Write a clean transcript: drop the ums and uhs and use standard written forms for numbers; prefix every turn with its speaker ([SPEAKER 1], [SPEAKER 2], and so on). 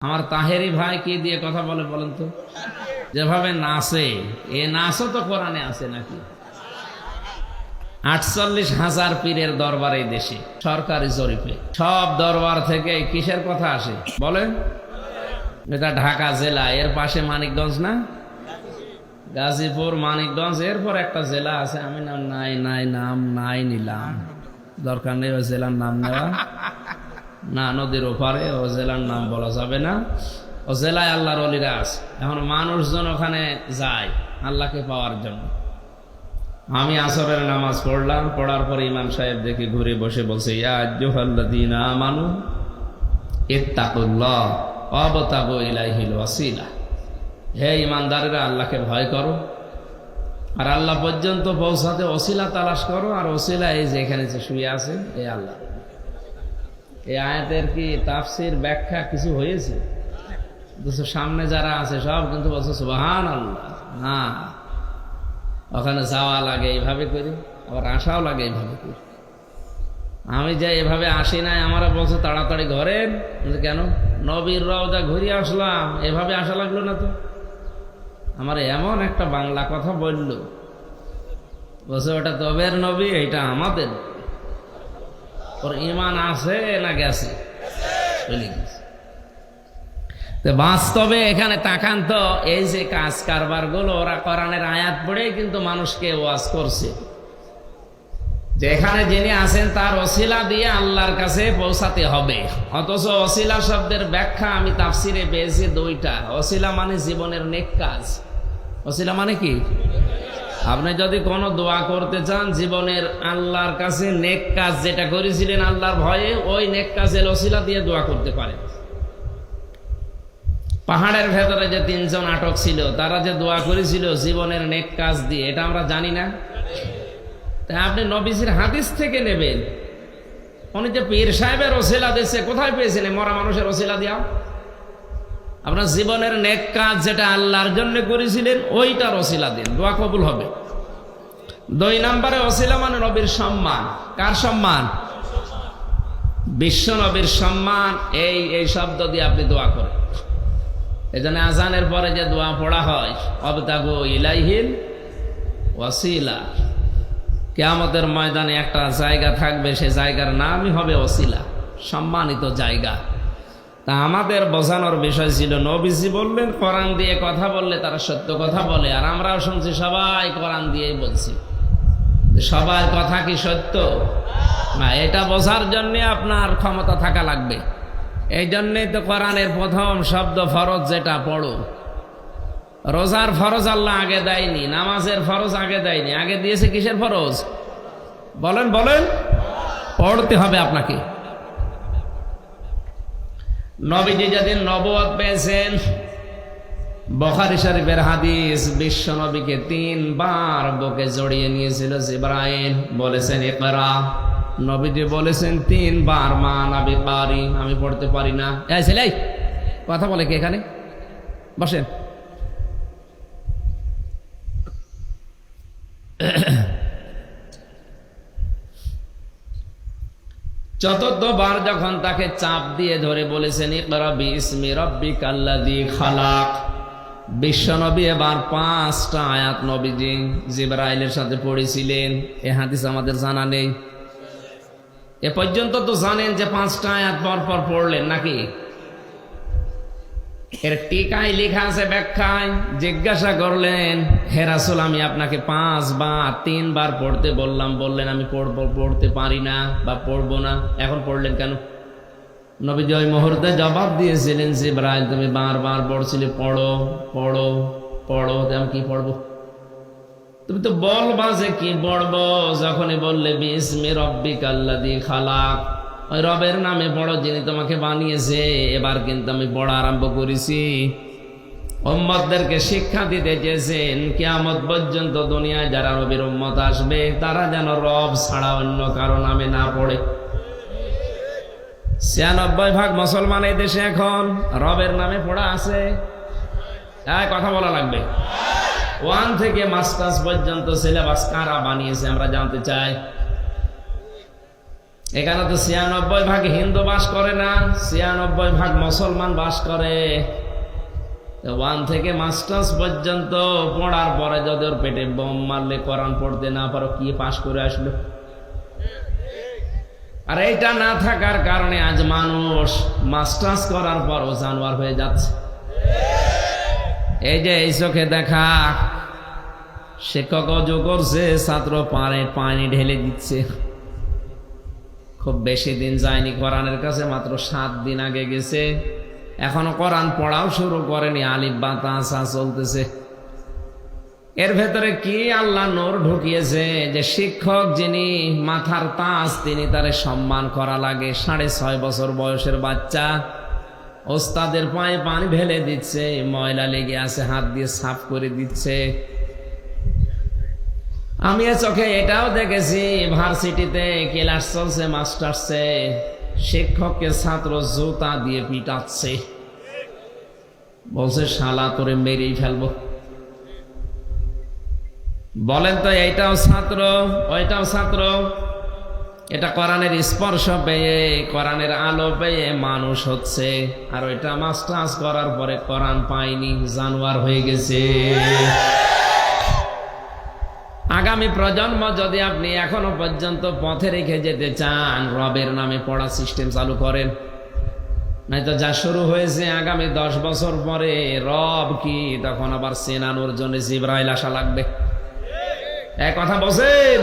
[SPEAKER 1] আমার তাহেরি ভাই কি দিয়ে কথা বলে বলেন তো? যেভাবে নাচে, এ নাচও তো কোরআনে আছে নাকি? 48,000 পীরের দরবার এই দেশে, সরকারি জরিপে সব দরবার থেকে কিসের কথা আসে বলেন? এটা ঢাকা জেলা, এর পাশে মানিকগঞ্জ না, গাজীপুর, মানিকগঞ্জ, এরপর একটা জেলা আছে, আমি নাম নিলাম, দরকার নেই ওই জেলার নাম নেওয়া, না নদীর ওপারে, ও জেলার নাম বলা যাবে না। ও জেলায় আল্লাহর ওলিরা আছে, এখন মানুষজন ওখানে যায় আল্লাহকে পাওয়ার জন্য। আমি আসরের নামাজ পড়লাম, পড়ার পরে ইমাম সাহেব দেখে ঘুরে বসে বলছে, ইয়া আইয়ুহাল্লাযীনা আমানু ইত্তাকুল্লাহ ওয়াবতাগু ইলাইহিল ওয়াসিলা, হে ইমানদারেরা আল্লাহকে ভয় করো আর আল্লাহ পর্যন্ত পৌঁছাতে ওসিলা তালাশ করো, আর ওসিলা এই যে এখানে যে শুয়ে আছে এই আল্লাহ। এই আয়াতের কি তাফসীর ব্যাখ্যা কিছু হয়েছে? সামনে যারা আছে সব কিন্তু বলছে সুবহানাল্লাহ। না, ওখানে যাওয়া লাগে এইভাবে করি, আবার আসাও লাগে এইভাবে করি। আমি যে এভাবে আসি নাই, আমারা বলছে তাড়াতাড়ি ঘরের, কেন নবীর রওজা ঘুরিয়ে আসলাম, এভাবে আসা লাগলো না তো? আমার এমন একটা বাংলা কথা বলল, বলছে ওটা তবের নবী, এটা আমাদের। ওর ইমান আছে না গেছে? চলে গেছে। বাস্তবে এখানে তাকান তো, এই যে কাজ কারবার গুলো ওরা কোরআনের আয়াত পড়েই কিন্তু মানুষকে ওয়াজ করছে, যেখানে যিনি আছেন তার ওসিলা দিয়ে আল্লাহর কাছে পৌঁছাতে হবে। অথচ ওসিলা শব্দের ব্যাখ্যা আমি তাফসিরে পেয়েছি দুইটা। ওসিলা মানে জীবনের নেক কাজ। ওসিলা মানে কি? আপনি যদি কোনো দোয়া করতে চান জীবনের আল্লাহর কাছে, নেক কাজ যেটা করেছিলেন আল্লাহর ভয়ে, ওই নেক কাজের ওসিলা দিয়ে দোয়া করতে পারেন। পাহাড়ের ভেতরে যে 3 জন আটক ছিল, তারা যে দোয়া করেছিল জীবনের নেক কাজ দিয়ে, এটা আমরা জানি না? তাই আপনি নবীজির হাদিস থেকে নেবেন। উনি যে পীর সাহেবের ওসিলা দিচ্ছে, কোথায় পেয়েছেন মরা মানুষের ওসিলা দিয়া? আপনার জীবনের নেক কাজ যেটা আল্লাহর জন্য করেছিলেন, ওইটার ওসিলা দিন, দোয়া কবুল হবে। 2 নম্বরে ওসিলা মানে নবীর সম্মান। কার সম্মান? বিশ্ব নবীর সম্মান। এই শব্দ দিয়ে আপনি দোয়া করেন। এজন্য আজানের পরে যে দোয়া পড়া হয়, ওয়াবতাগু ইলাইহিল ওয়াসিলা, কিয়ামতের ময়দানে একটা জায়গা থাকবে, সে জায়গার নামই হবে ওসিলা, সম্মানিত জায়গা। তা আমাদের বোঝানোর বিষয় ছিল, নবীজি বললেন কোরআন দিয়ে কথা বললে তারা সত্য কথা বলে, আর আমরাও শুনছি সবাই কোরআন দিয়েই বলছি। সবার কথা কি সত্য না? এটা বোঝার জন্য আপনার ক্ষমতা থাকা লাগবে। এই জন্যই তো কোরআনের প্রথম শব্দ ফরজ, যেটা পড়ো। রোজার ফরজ আল্লাহ আগে দেয়নি, নামাজের ফরজ আগে দেয়নি, আগে দিয়েছে কিসের ফরজ? বলেন বলেন। পড়তে হবে আপনাকে। নবীজি যেদিন নবুয়ত পেয়েছেন, বুখারী শরীফের হাদিস, বিশ্ব নবীকে 3 বার বুকে জড়িয়ে নিয়েছিল জিবরাইল, বলেছেন ইকরা। নবীজি বলেছেন 3 বার, মা নবী পারি, আমি পড়তে পারি না। এই ছেলে কথা বলে কি এখানে? বসেন। চতুর্থবার যখন তাকে চাপ দিয়ে ধরে বলেছেন ইকরা বিইসমি রাব্বিকাল্লাযী খালাক, বিশ্বনবী এবার 5টা আয়াত নবীজি জিবরাইলের সাথে পড়েছিলেন। এ হাদিস আমাদের জানা নেই। এ পর্যন্ত তো জানেন যে 5টা আয়াত পর পর পড়লেন নাকি? এর টিকায় লেখা আছে, ব্যাখ্যায় জিজ্ঞাসা করলেন, হে রাসূল, আমি আপনাকে 5 বার 3 বার পড়তে বললাম, বললেন আমি পড়তে পারি না বা পড়বো না, এখন পড়লেন কেন? নবীজি ওই মুহূর্তে জবাব দিয়েছিলেন, জিবরাইল তুমি বারবার পড়ছিলে পড়ো পড়ো পড়ো, আমি কি পড়বো? তুমি তো বলবা যে কি পড়বো। যখনই বললে বিইসমি রাব্বিকাল্লাযী খালাক, ওই রবের নামে পড়ো যিনি তোমাকে বানিয়েছে। এবার কিন্তু আমি পড়া আরম্ভ করেছি। উম্মতদেরকে শিক্ষা দিতে চেয়েছেন, কিয়ামত পর্যন্ত দুনিয়ায় যারা নবীর উম্মত আসবে, তারা যেন রব ছাড়া অন্য কারো নামে না পড়ে। 96% মুসলমান এই দেশে এখন রবের নামে পড়া আছে। কথা বলা লাগবে। 1 থেকে মাস্টার্স পর্যন্ত সিলেবাস কারা বানিয়েছে আমরা জানতে চাই। এখানে তো ৯৬% হিন্দু বাস করে না, ৯৬% মুসলমান বাস করে। 1 থেকে মাস্টার্স পর্যন্ত পড়ার পরে যদি ওর পেটে বোম মারলে কোরআন পড়তে না পারো, কি পাশ করে আসলো? আর এইটা না থাকার কারণে আজ মানুষ মাস্টার্স করার পরও জানোয়ার হয়ে যাচ্ছে। এই যে এই চোখে দেখা, শিক্ষক অজু করছে, ছাত্র পানি ঢেলে দিচ্ছে। খুব বেশি দিন যায়নি কোরআনের কাছে, মাত্র 7 দিন আগে গেছে, এখনো কোরআন পড়াও শুরু করেনি, আলিফ বা তা সা চলতেছে। এর ভেতরে কি আল্লাহ নূর ঢুকিয়েছে যে শিক্ষক যিনি মাথার তাজ, তিনি তারে সম্মান করা লাগে। 6.5 বছর বয়সের বাচ্চা ওস্তাদের পায়ে পানি ঢেলে দিচ্ছে, ময়লা লেগে আছে, হাত দিয়ে সাফ করে দিচ্ছে। আমি চোখে এটাও দেখেছি, ভার্সিটিতে ক্লাস চলছে, মাস্টার্সে শিক্ষককে ছাত্র জুতা দিয়ে পিটাচ্ছে, বলছে শালা তোরে মেরেই ফেলবো। বলেন তো, এইটাও ছাত্র ওইটাও ছাত্র। এটা কোরআনের স্পর্শ পেয়ে, কোরআনের আলো পেয়ে মানুষ হচ্ছে, আর ওইটা মাস্টার্স করার পরে কোরআন পায়নি, জানোয়ার হয়ে গেছে। আগামী প্রজন্ম যদি আপনি এখনো পর্যন্ত পথে রেখে যেতে চান, রবের নামে পড়া সিস্টেম চালু করেন, নয়তো যা শুরু হয়েছে আগামী 10 বছর পরে রব কি তখন আবার চেনানোর জন্য জিবরাইল আসা লাগবে। এক কথা বলছেন।